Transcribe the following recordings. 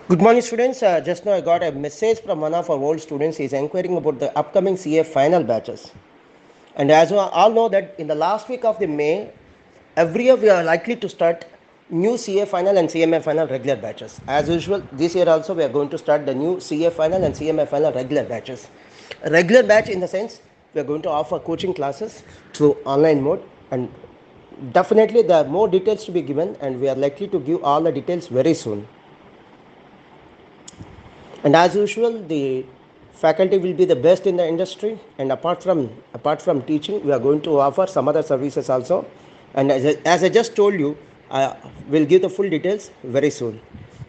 Good morning, students. Just now I got a message from one of our old students. He is inquiring about the upcoming CA final batches. And as we all know that in the last week of the May, every year we are likely to start new CA final and CMA final regular batches. As usual, this year also we are going to start the new CA final and CMA final regular batches. A regular batch in the sense we are going to offer coaching classes through online mode, and definitely there are more details to be given, and we are likely to give all the details very soon. And as usual, the faculty will be the best in the industry, and apart from teaching, we are going to offer some other services also. And as I just told you, I will give the full details very soon.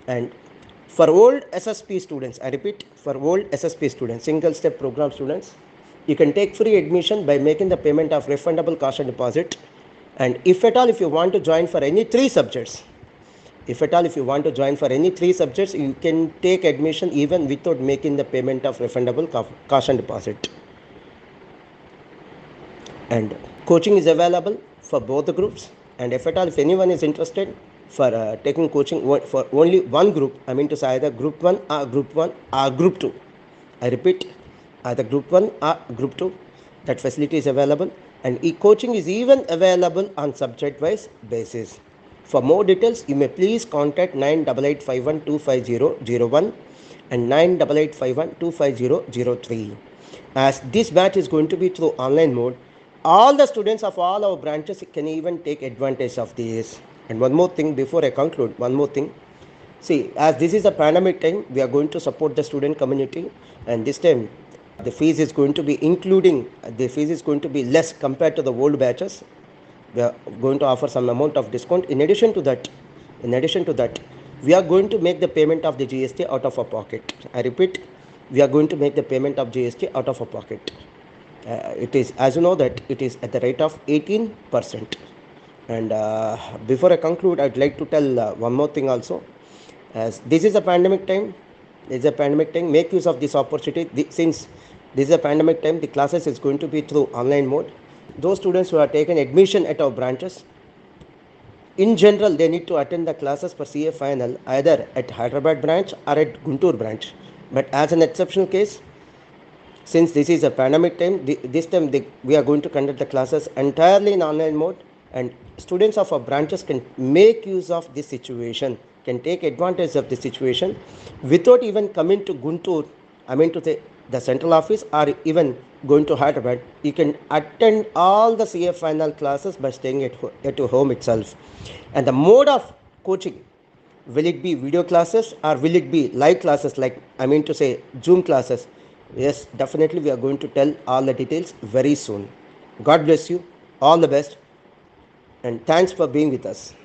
And for old SSP students, I repeat, for old SSP students, single step program students, you can take free admission by making the payment of refundable cash and deposit. And if at all, if you want to join for any three subjects, if you want to join for any three subjects, you can take admission even without making the payment of refundable cash and deposit. And coaching is available for both the groups. And if at all, if anyone is interested for taking coaching for only one group, I mean to say either group 1 or group 2, I repeat, either group 1 or group 2, that facility is available. And e-coaching is even available on subject wise basis. For more details, you may please contact 9885125001 and 9885125003. As this batch is going to be through online mode, all the students of all our branches can even take advantage of this. And one more thing before I conclude, one more thing. See, as this is a pandemic time, we are going to support the student community, and this time the fees is going to be less compared to the old batches. We are going to offer some amount of discount. In addition to that, we are going to make the payment of the GST out of our pocket. I repeat, we are going to make the payment of GST out of our pocket. It is, as you know, that it is at the rate of 18%. And before I conclude, I'd like to tell one more thing also. As this is a pandemic time, make use of this opportunity. Since this is a pandemic time, the classes is going to be through online mode. Those students who are taken admission at our branches, in general, they need to attend the classes for CA final either at Hyderabad branch or at Guntur branch. But as an exceptional case, since this is a pandemic time, we are going to conduct the classes entirely in online mode, and students of our branches can make use of this situation, can take advantage of this situation without even coming to Guntur, I mean to say the central office, or even going to Hyderabad. You can attend all the CA final classes by staying at your home itself. And the mode of coaching, will it be video classes or will it be live classes, like I mean to say Zoom classes? Yes, definitely we are going to tell all the details very soon. God bless you. All the best. And thanks for being with us.